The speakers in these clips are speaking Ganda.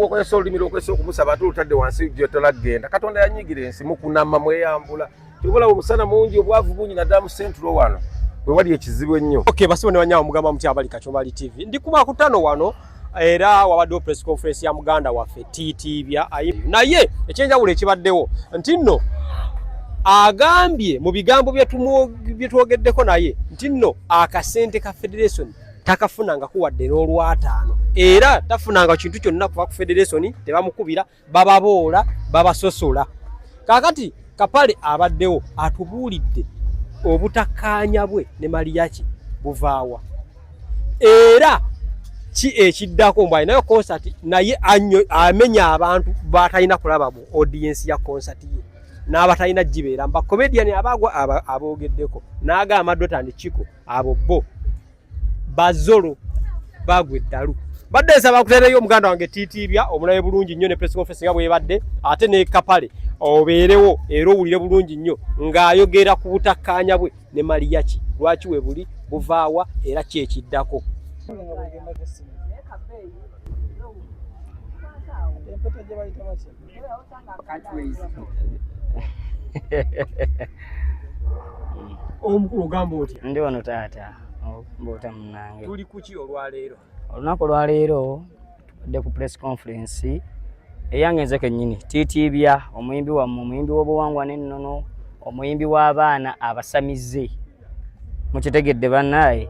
okwesa olulimi lwokwesa okumusaba ate olutadde wansi gyetolagenda Katonda yanyigira ensi mukunama mweyambula tubula omusana mungi obwavu bungi naddala mu centro wano bwe wali ekizibu ennyo. Okay, basibo ne wanyawo mugamba muti abali Kachombali TV ndi ku makutano wano era wabadde press conference ya muganda waffe Titibya naye ekyenjawulo ekibaddewo nti nno agambye mu bigambo byetwogeddeko naye nti nno akasente ka federation takafunanga kuwadde n'olwataano era tafunanga kintu kyonna kuva ku federation tebamukubira bababoola babasosola. Kakati Kapale abaddewo atubuulidde obutakkaanya bwe ne Mariachi buvaawa era ki ekiddako mbwa nayo concert naye amenya abantu batalina kulaba mu audience ya concert ye n'abatalina jibeera mba comedian abagwa aboogeddeko n'aga amadota ndi Chiko abo bo bazolo bagwe ddalu badde nsaba kutereyo omuganda wange Titibya omulabe bulungi nnyo ne press conference nga bwe badde ate ne Kapale obeerewo era owulire bulungi nnyo ng'ayogera ku butakkaanya bwe ne Mariachi lwaki we buli buvaawa era ki ekiddako. Omukulu ogamba otya? Ndi wano taata mbota munange. Tuli kuki olwaleero? Olunaku lwaleero tubadde ku press conference eyange nze kennyini Titibya omuyimbi wammwe omuyimbi w'obuwangwa n'ennono omuyimbi w'abaana abasamize mukitegedde bannaye.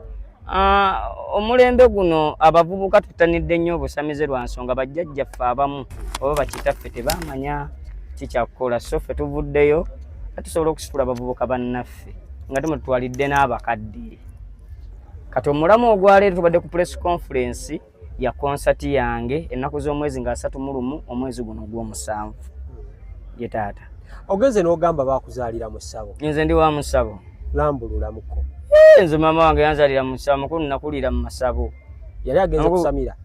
Omulembe guno abavubuka tutanidde nnyo obusamize lwa nsonga bajjajjaffe abamu oba bakitaffe tebamanya kikyakukola so ffe tuvuddeyo tusobola okusitula abavubuka bannaffe nga tumutwalidde n'abakadde. Kati omulamu ogwaleero tubadde ku press conference ya concert yange ennaku z'omwezi nga 31 omwezi guno gw'omusanvu ye taata. Ogenze n'ogamba bakuzaalira mu ssabo? Nze ndi wa mu ssabo. Lambulula muko. Nze mama wange yanzalira mu ssabo mukulu nakulira mu masabo. Yali agenze kusamira?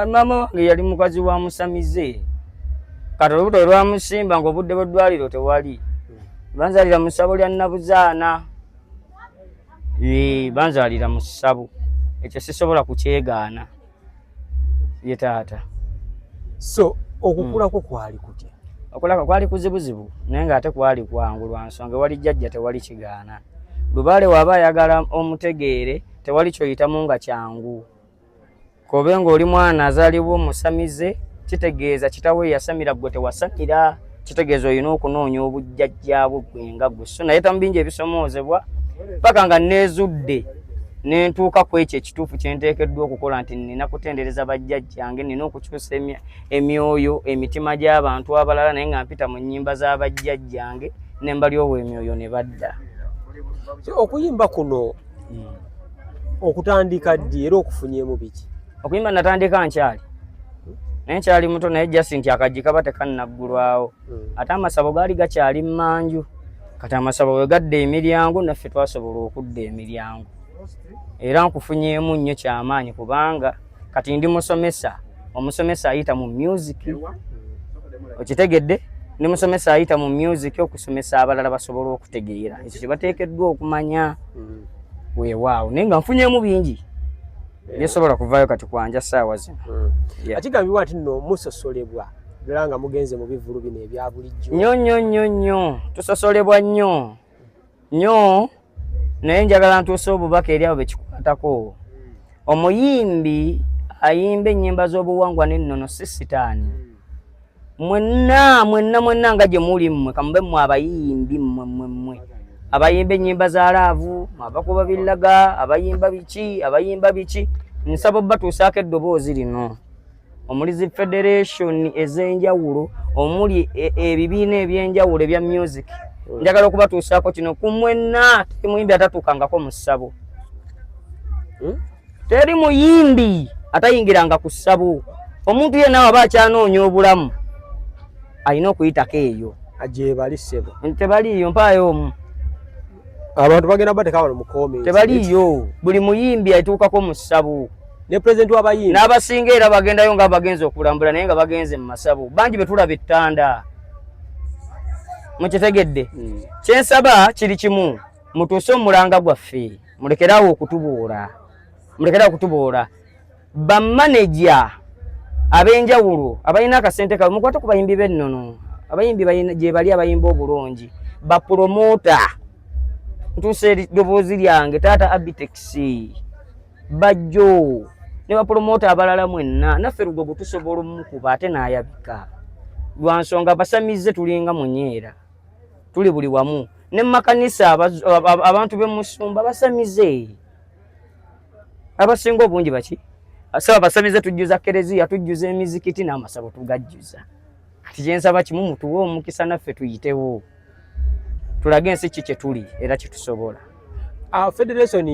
Mama wange yali mukazi wa musamize. Kati olubuto lwa musimba ng'obudde bw'eddwaliro tewali. Banzalira mu ssabo lya Nabuzaana. Banzalira mu ssabo. Ekyo sisobola kukyegaana ye taata. So okukulako kwali kutya? Okulaka kwali kuzibuzibu naye ng'ate kwali kwangu lwa nsonga wali jjajja tewali kigaana. Lubaale waba ayagala omutegeere tewali kyoyitamu nga kyangu. Kobe ng'oli mwana azaalibwa omusamize kitegeeza kitawe yasamira gwe tewasamira kitegeeza olina okunoonya obujjajjaabwe gwe nga gwe. So naye tambingi ebisomoozebwa paka nga neezudde nentuuka ku ekyo ekituufu kye nteekeddwa okukola nti nina kutendereza bajjajjange nina okukyusa emyoyo emitima gy'abantu abalala naye nga mpita mu nnyimba z'abajjajjange ne mbalyowo emyoyo ne badda. Okuyimba kuno okutandika ddi era okufunyeemu biki? Okuyimba natandika nkyali naye nkyali muto naye jasi nti akajji kaba tekannaggulwawo ate amasabo gaali gakyali mmanju kati amasabo we gadda emiryango naffe twasobola okudda emiryango era nkufunyeemu nnyo kyamaanyi kubanga kati ndi musomesa omusomesa ayita mu music okitegedde ndi musomesa ayita mu music okusomesa abalala basobola okutegeera ekyo kye bateekeddwa okumanya weewaawo naye nga nfunyeemu bingi byesobola kuvaayo kati kwanja ssaawa zino. Akigambibwa nti nno musosolebwa era nga mugenze mu bivulu bino ebya bulijjo. Nnyo tusosolebwa nnyo naye njagala ntuuse obubaka eri abo bekikwatako. Omuyimbi ayimba ennyimba z'obuwangwa n'ennono si sitaani. Mwenna nga gye muli mmwe kamube mmwe abayimbi mmwe abayimba ennyimba za laavu abakuba billaga abayimba biki nsaba batuusaako eddoboozi lino omulizi federation ez'enjawulo omuli ebibiina ebyenjawulo ebya music njagala okubatuusaako kino ku mwenna teri muyimbi atatuukangako mu ssabo. Teri muyimbi atayingiranga ku ssabo. Omuntu yenna waba akyanoonya obulamu alina okuyitako eyo. Agyebali ssebo tebaliiyo mpaayo omu abantu bagenda batekawano mu comments tebaliiyo buli muyimbi ayituukako mu ssabo. Ne president w'abayimbi n'abasinga era bagendayo nga bagenze okulambula naye nga bagenze mu masabo bangi betulaba ettanda mukitegedde. Kyensaba kiri kimu mutuuse omulanga gwaffe mulekerawo okutubuula bammaneja abenjawulo abalina akasente kaabwe mukwate ku bayimbi b'ennono abayimbi gye bali abayimba obulungi bapromota ntuuse eddoboozi lyange taata Abitex bajjo ne bapromota abalala mwenna naffe Lugogo tusobola omukuba ate n'ayabika lwa nsonga basamize tulinga munyeera tuli buli wamu ne makanisa abantu b'emusumba basamize abasinga obungi baki asaba basamize tujjuza kereziya tujjuza emizikiti n'amasabo tugajjuza kati kyensaba kimu mutuwe omukisa naffe tuyitewo tulage ensi kye tuli era kitusobola. Federation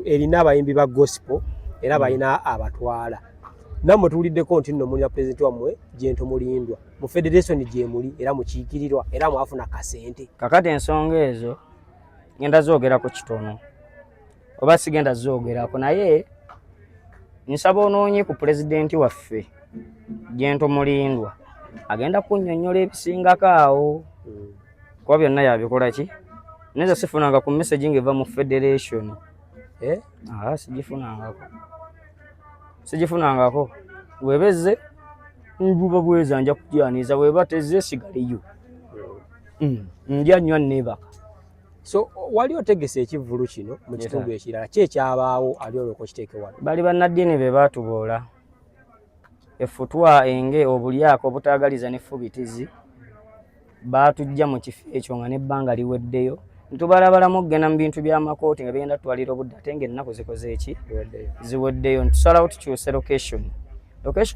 erina abayimbi ba gospel era balina abatwala namwe tuliddeko nti nno mulina president wamwe Jento Mulindwa mu federation gye muli era mukiikirirwa era mwafuna kasente. Kakati ensonga ezo ngenda zoogerako kitono oba sigenda zoogerako naye nsaba onoonye ku president waffe Jento Mulindwa agenda kunnyonnyola ebisingako awo kuba byonna yabikola ki neza sifunanga ku message ngeva mu federation sigifunangako webeze njuba bweza nja kujaniza weba teze sigaliyo njanywa nebaka. So wali otegese ekivulu kino mu kitundu ekirala kye kyabaawo ali olwo kokiteeke wano bali bannaddiini be baatuboola effutwa enge obulyako obutaagaliza n'effubitizi baatujja mu kifo ekyo nga n'ebbanga liweddeyo ntubalabalamu okugenda mu bintu by'amakooti nga bigenda tutwalira obudde ate ng'ennaku zikoze eki ziweddeyo ntusalawo tukyuse location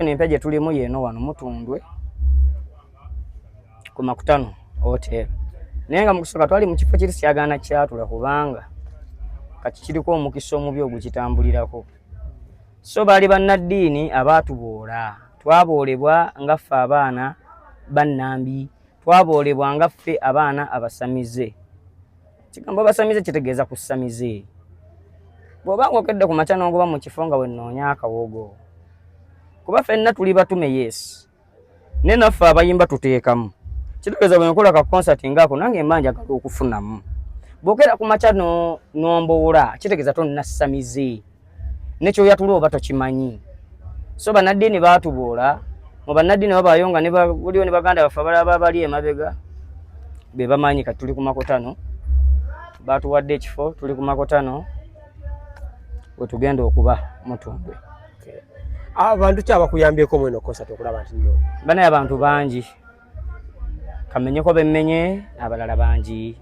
empya gye tulimu yeeno wano Mutundwe ku Makutano hotel naye nga mu kusooka twali mu kifo kiri kyagaana kyatula kubanga kati kiriko omukisa omubi ogukitambulirako so baali bannaddiini abaatuboola twaboolebwa nga ffe abaana bannambi twaboolebwa nga ffe abaana abasamize kigambo basamize kitegeeza kusamize bw'oba ng'okedde ku makya n'ogoba mu kifo nga wennoonya akawogo kuba ffenna tuli batume yes ne naffe abayimba tuteekamu kitegeeza bwe nkola ka concert ngaako nange mba njagala okufunamu bw'okera ku makya n'omboola kitegeeza tonnasamize nekyoyatula oba tokimanyi so bannaddiini baatuboola mu bannaddiini babaayo nga buliyo ne baganda baffe abalaba bali emabega be bamanyi kati tuli ku Makutano baatuwadde ekifo tuli ku Makutano we tugenda okuba Mutundwe. Abantu kyabakuyambyeko mweno concert okulaba nti nno banaye abantu bangi kamenyeko bemmenye abalala bangi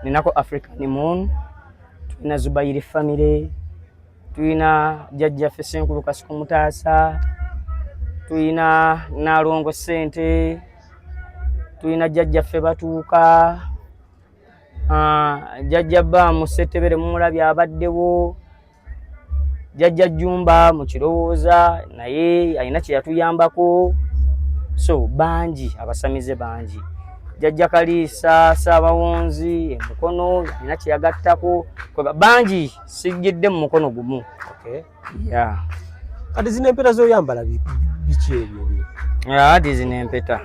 ninako African Moon tulina Zubairi family tulina jjajjaffe Senkulu Kasuku Mutaasa tulina Nalongo Sente tulina jjajjaffe Batuuka jjajja Bba mu Ssentebere mumulabye abaddewo jjajja Jjumba mu Kirowooza naye alina kye yatuyambako so bangi abasamize bangi jjajja Kaliisa Saabawonzi Emukono alina kye yagattako bangi sijjidde mu mukono gumu. Kati zino empeta z'oyambala biki ebyo? Ati zino empeta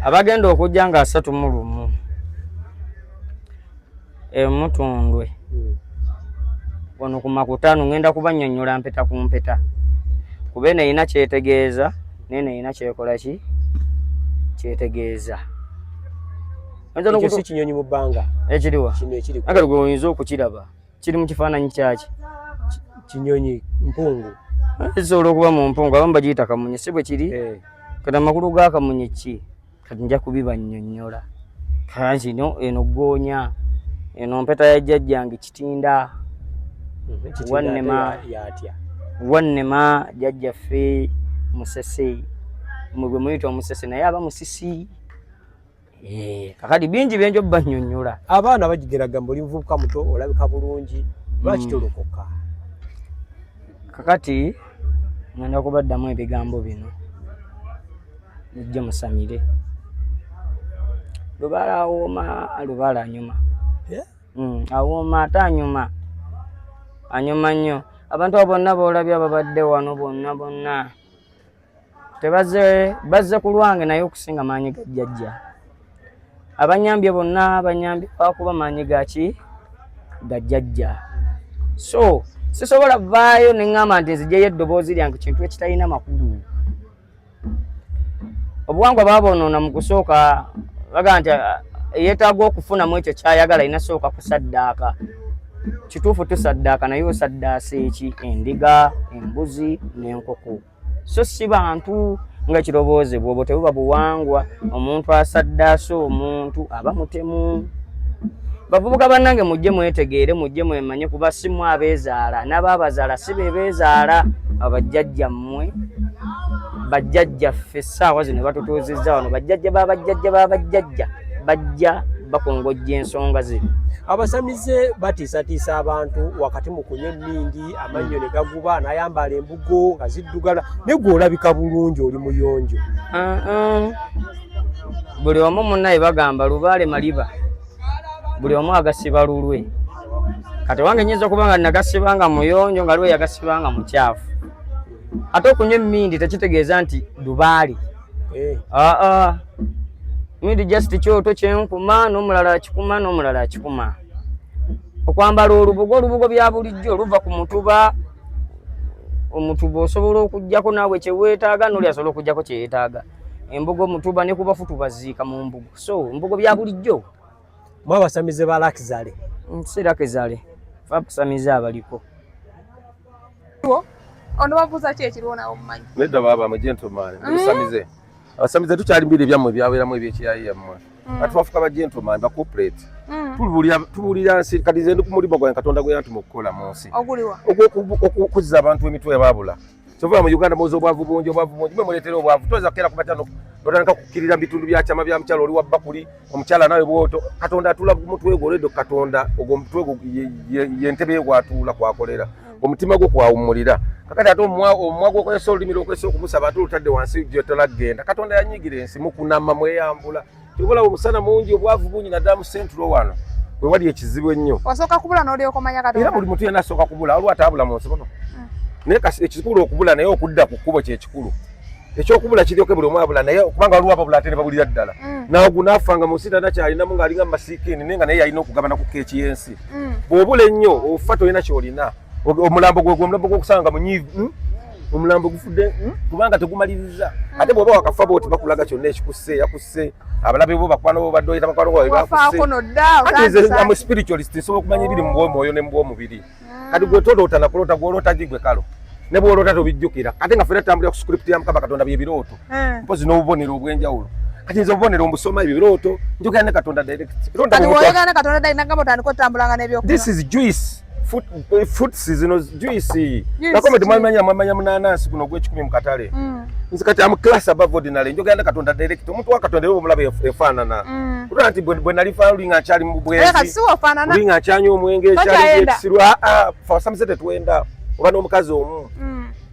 abagenda okujja nga 31 Mutundwe wano ku Makutano ngenda kubannyonnyola mpeta ku mpeta kuba eno erina kyetegeeza nene erina kyekola ki kyetegeeza. Ekyo si kinyonyi mu bbanga ekiriwa kino ekiri agala gwe oyinza okukiraba kiri mu kifaananyi kyaki kinyonyi mpungu kisobola okuba mu mpungu abamu bagiyita kamunye si bwe kiri kati amakulu ga kamunye ki kati nja kubibannyonnyola kanti eno ggoonya eno mpeta ya jjajjange Kitinda wannema jjajjaffe Musese mugwe muyita Omusese naye aba Musisi kakati bingi byenjo bannyonnyola abaana bagigeraga mbuli muvubuka muto olabika bulungi lwaki tolokoka kakati ngenda kubaddamu ebigambo bino mujje musamire lubaala awooma lubaala anyuma awooma ate anyuma nnyo abantu abo bonna boolabye ababadde wano bonna bazze ku lwange naye okusinga maanyi ga jjajja abanyambye bonna banyambye bakuba maanyi gaki ga jjajja so sisobola vaayo ne ŋŋamba nti nziggyeyo eddoboozi lyange kintu ekitalina makulu. Obuwangwa baabonoona mu kusooka baga nti yeetaaga okufunamu ekyo kyayagala inasooka kusaddaaka. Kituufu tusaddaaka naye osaddaasa eki? Endiga, embuzi n'enkoko. So si bantu ng'ekirowoozo bw'obwo tebuba buwangwa. Omuntu asaddaasa omuntu aba mutemu. Bavubuka bannange mujje mwetegeere, mujje mwemanye kuba si mmwe abeezaala, n'abaabazaala si be beezaala. Abajjajja mmwe bajjajjaffe essaawa zino batutuuzizza wano, bajjajja b'abajjajja b'abajjajja bajja bakongojja ensonga zino. Abasamize batiisatiisa abantu wakati mu kunywa emmindi, amannyo ne gaguba, n'ayambala embugo nga ziddugala, ne gwe olabika bulungi oli muyonjo. Buli omu munnaye bagamba lubaale maliba, buli omu agasiba lulwe. Kati wange nnyinza okuba nga nagasibanga muyonjo nga lwe yagasibanga mukyafu. Ate okunywa emmindi tekitegeeza nti lubaale. Mmindi just kyoto kyenkuma n'omulala akikuma n'omulala akikuma. Okwambala olubugo bya bulijjo oluva ku mutuba. Omutuba osobola okuggyako naawe kye weetaaga, n'oli asobola okuggyako kye yeetaaga. Embugo mutuba ne kubafu tubaziika mu mbugo. So embugo bya bulijjo. Mwe abasamize ba Lakizale. Si Lakizale. Fa abasamize abaliko. Ono babuuza ki ekiriwo nawo mumanyi? Nedda baba mu gentleman. Musamize. Abasamize tukyali mbiri byammwe byabeeramu ebyekiyayi yammwe. Kati bafuka ba gentleman ba corporate. Tubuulira nsi kati ze ndi ku mulimu gwa Katonda gwe yantuma okukola mu nsi. Oguliwa. Okuzza abantu emitwe baabula. Sova mu Uganda mozo obwavu bungi mwe muleetera obwavu toza kera kubatano otandika kukkirira bitundu bya kyama bya mukyalo oli wa bakuli omukyala nawe bwoto Katonda atula ku mutwe gwo ledo Katonda ogwo mutwe gwo yentebe gwatula kwakolera omutima gwo kwawumulira kakati ate omwago ko yeso limiro ko yeso kumusaba atu utadde wansi gyetola genda Katonda yanyigire ensi mukunama mweyambula tubola omusana mungi obwavu bungi na damu central wano we wali ekizibu ennyo wasoka kubula n'oli okomanya Katonda era buli muntu yena asoka kubula olwa tabula mu nsobono nekasi ekikulu okubula naye okudda ku kkubo kye kikulu ekyokubula kiryoke buli omwabula naye kubanga waliwo ababula ate ne babulira ddala nawe gunaafanga mu sita nakyalinamu ng'alinga masiikini naye nga naye yalina okugabana ku keeki y'ensi bw'obula ennyo ofa tolina kyolina omulambo omulambo gw'okusanga munyiivu omulambo gufudde kubanga tegumaliriza ate bw'oba wakafa booti bakulaga kyonna ekikusse yakusse abalabe bo bakwano bo badde oyita bakwano bo bakusse amu spiritualist nsobola okumanya ebiri mu bwomwoyo ne mu bwomubiri kati gwe toloota nakulota gwolota gigwe kalo ne bwolota tobijjukira ate nga fena tambulira ku script ya Mukama Katonda bye birooto mpozi n'obubonero obw'enjawulo kati nze obubonero mbusoma ebyo birooto njogera ne Katonda direct this is juice food season juice nakomedi mwamanya munanasi kuno gw'ekikumi mu katale nzi kati am class above ordinary njogera ne Katonda direct omuntu wa Katonda rero omulabe efaanana kutola nti bwe nalifa lulinga akyali mu bwezi lulinga akyanya omwenge ekyali ekisirwa fa samusete twenda oba n'omukazi omu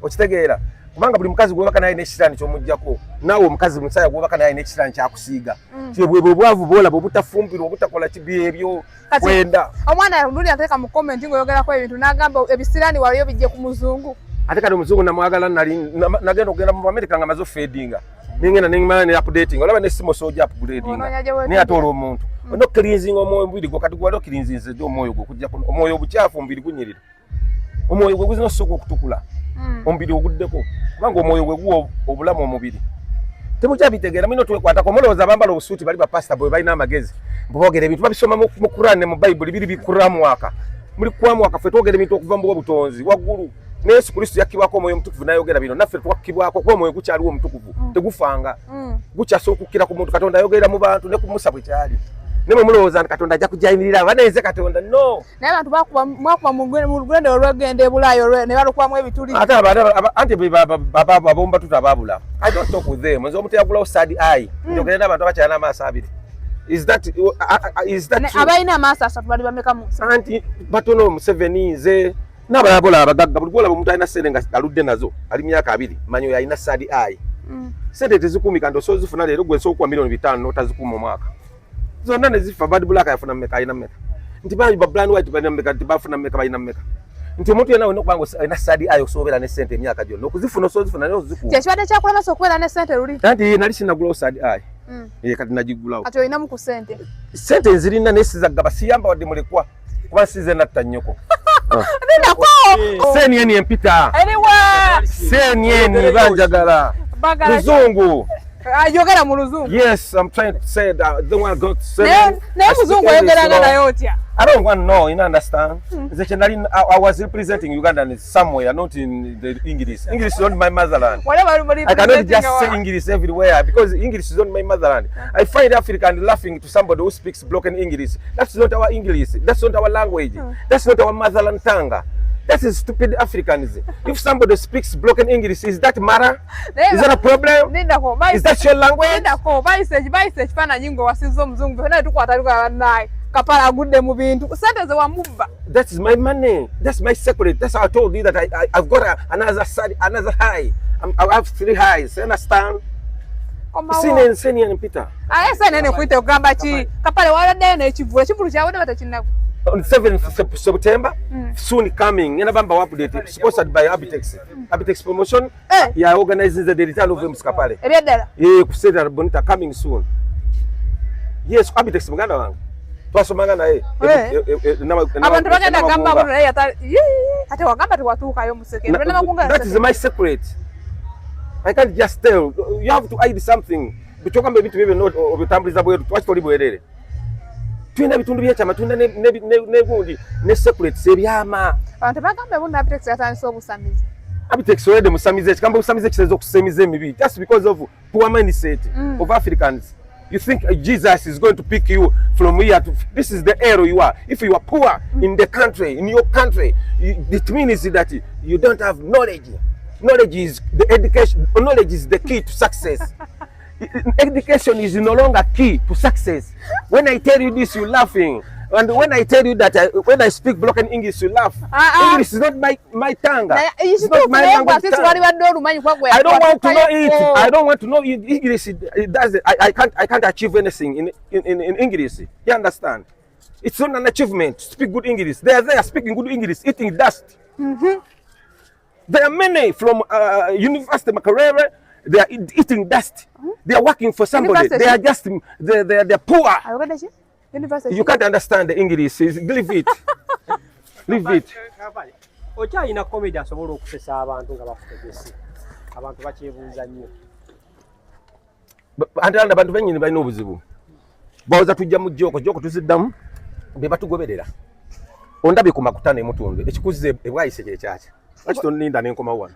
okitegeera kubanga buli mukazi gwobaka naye n'ekisirani ky'omuggyako naawe omukazi musaya gwobaka naye n'ekisirani kyakusiiga bwe bwavu bwolaba obutafumbirwa obutakola kibi ebyo kwenda omwana luli ateeka mu comment ng'oyogerako ebintu n'agamba ebisirani waliyo bijje ku muzungu ate kati omuzungu namwagala nagenda okugenda mu America nga maze ofedinga ningenda ningimala ne updating olaba n'essimu soja upgradinga naye ate olwo omuntu ono cleansing omwoyo mubiri gwo kati gwali cleansing omwoyo gwo kujja omwoyo obukyafu omubiri gunyirira omwoyo gwe guzina osoka okutukula omubiri oguddeko kubanga omwoyo gwe guwa obulamu omubiri temukyabitegeera mulina twekwatako mulowooza abambala obusuuti bali bapasita bwe balina amagezi boogera ebintu babisoma mu Quran ne mu Bayibuli biri bikuramwaka muli kwamwaka ffe twogera ebintu okuva mu butonzi waggulu ne Yesu Kristo yakkibwako omwoyo omutukuvu n'ayogera bino naffe twakkibwako kuba omwoyo gukyaliwo omutukuvu tegufanga gukyasobola okukkira ku muntu Katonda ayogera mu bantu ne ku Musa bwe kyali nemwe mulowooza nti Katonda ajja kujayimirira abanenze Katonda no naye abantu mwakuba mu lugendo olwegenda e Bulaayi ne balukubamu ebituli ate anti abomba tuta ababula I don't talk with them nze omuntu yagulawo sad eye njogera n'abantu abakyala n'amaaso abiri is that abalina amaaso asatu bali bameka mu nsi anti batono Museveni nze n'abalabula abagagga buli gwolaba omuntu alina ssente nga aludde nazo ali myaka 2 manyo yalina sad eye ssente tezikuumika nti osobola zifuna leero gwe nsookuwa milioni 5 n'otazikuuma omwaka zonna ne zifa bad black ayafuna mmeka alina mmeka nti bali ba brand white balina mmeka nti bafuna mmeka balina mmeka nti omuntu yena olina okubanga alina sadi ayo osoobera ne ssente emyaka gyonna okuzifuna osozifuna naye ozikuuma kyekibadde kyakola naso okubeera ne ssente luli anti nali sinagulawo sadi ayo kati nagigulawo kati olinamu ku ssente ssente nzirina naye sizaggaba siyamba wadde mulekwa kuba nsize natta nnyoko Nindako. Senieni empita. Anyway. Senieni banjagala. Muzungu. Ayogera mu luzungu. Yes, I'm trying to say that the one got said. Ne muzungu ayogera ngana yotya. I don't want to know, you understand? I was representing Uganda somewhere, not in the English. English is not my motherland. I cannot just say English everywhere because English is not my motherland. I find African laughing to somebody who speaks broken English. That's not our English. That's not our language. That's not our motherland tongue. That is stupid Africans. If somebody speaks broken English, is that matter? Is that a problem? Is that your language? That is my money. That's my secret. That's how I told you that I've got another side, another high. I have 3 highs. Understand? Senior and Peter. On 7th September, soon coming. Update sponsored by Abitex. Abitex promotion. Yeah, organizing the return of Mskapale. Yeah, Kuseda Bonita coming soon. Yes, Abitex Muganda wang. Twasomanga naye. Abantu bagenda gamba bulu naye ate wagamba tiwatuuka yo museke. That is my secret. I can't just tell. You have to hide something. Bichoka mbe bitu bebe not obitambuliza bweru twachitoli bwerere. Twina bitundu by'ekyama twina ne gundi ne secret sebyama. Abantu bagamba bonna Abitex yatandise obusamizi. Abitex already musamize ekikamba busamize kisezo okusemiza emibi. Just because of poor mindset of Africans. You think Jesus is going to pick you from here to this is the area you are. If you are poor in the country, in your country, it means that you don't have knowledge. Knowledge is the education. Knowledge is the key to success. Education is no longer key to success. When I tell you this, you're laughing. And when I tell you that when I speak broken English, you laugh. English is not my tongue. It's not my language. I don't want to know it. I don't want to know it. English. It does. I can't achieve anything in English. You understand? It's not an achievement to speak good English. They are speaking good English, eating dust. There are many from University of Makerere. They are eating dust. They are working for somebody. They are just they're poor. You can't understand the English. Leave it. Leave it. Ocha ina comedy asobola okusesa abantu nga bakutegese. Abantu bakyebuuza nnyo. Andanda abantu benyini balina obuzibu. Bawoza tujja mu joko tuziddamu be batugoberera. Ondabye ku makutano emutundu. Ekikuzize ebwayise kyekyacha. Akito ninda nenkoma wano.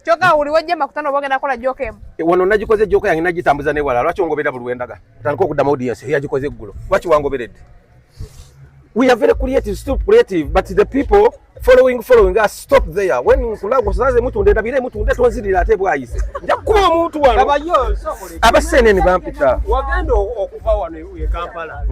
Choka uli wajja makutano bagenda kola joke emu. Wano nagikoze joke yange nagitambuza ne wala. Lwaki ongobera buluwendaga? Tanko kudama audience yagikoze eggulo. Lwaki wangoberedde? We are very creative, still creative, but the people following us stop there. When kulago saze mutu ndabire mutu ndetonzirira ate bwayise. Njakuba omuntu wano. Abayo so abasene ne bampita. Wagenda okuva wano e Kampala.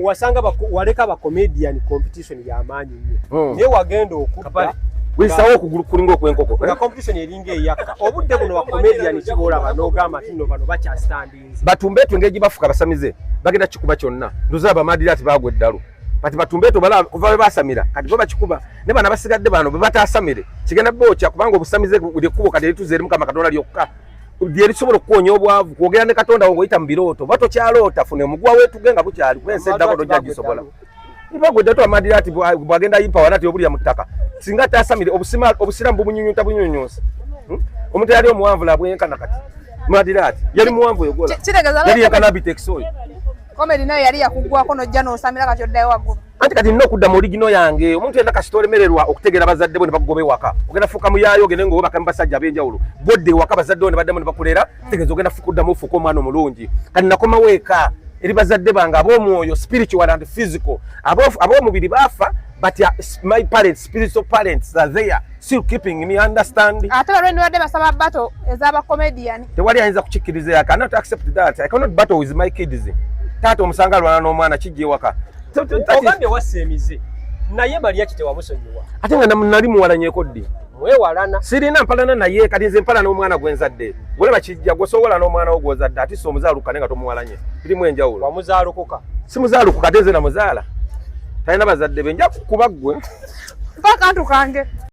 Wasanga waleka ba comedian competition ya amaanyi nnyo. Naye wagenda okuba wisawo okugulu kulinga okwenkoko. Na competition eringa eyaka. Obudde buno wa comedian kibola banogama tino bano bacha standings. Batumbetu ngeji bafuka basamize. Bagenda kikuba kyonna. Nduza bamadira ati bagwe ddalu. Pati batumbetu bala kuva basamira. Kati bo bakikuba. Ne bana basigadde bano batasamire. Kigenda bocha kubanga obusamize buli kubo kati lituzeri mukama Katonda lyokka. Dieri sobola kukonya obwavu kwogera ne Katonda ngoyita mbiroto. Bato kyalota fune mugwa wetu genga bukyali kwense dako dojaji sobola. Ibagwe dato amadira ati bwagenda yimpa wanati obuli ya mutaka. Singa tasamire obusiramu bunyunyuta bunyunyusa. Omuntu yali omuwanvu labwenkana kati. Madira ati yali muwanvu yogola. Yali yakana Abitex oyo. Comedy nayo yali yakugwako nojja n'osamira kakyoddayo waggulu. Anti kati nina okudda mu original yange. Omuntu yenna kasitole mererwa okutegeera bazadde bo ne bakugobe waka. Ogenda fuka muyayo ogende ngo baka mbasajja ab'enjawulo. Bodde waka bazadde bo ne baddemu ne bakulera. Tegeeza ogenda fukudda mu fuko omwana omulungi. Kati nakoma weeka eri bazadde bange ab'omwoyo spiritual and physical. Ab'omubiri baafa but my parents, spiritual parents are there still keeping me understand. Ate balwendi badde basaba battle ez'aba comedian. Tewali ayinza kukikkiriza. I cannot accept that. I cannot battle with my kids. Tato omusanga alwana n'omwana kijje waka. Ogambye wasemize. Naye Maria kite wamusonyiwa. Ate nga nali muwalanyeko ddi. Mwewalana. Sirina mpalana naye kati nze mpalana n'omwana gwenzadde. Goleba kijja gwosowola n'omwana wo gwozadde ati so omuzaaluka nenga tomuwalanye. Birimu enjawulo. Wamuzaalukuka. Si muzaalukuka ate nze na muzaala. Talina bazadde be nja kukuba ggwe. Mpaka kantu kange.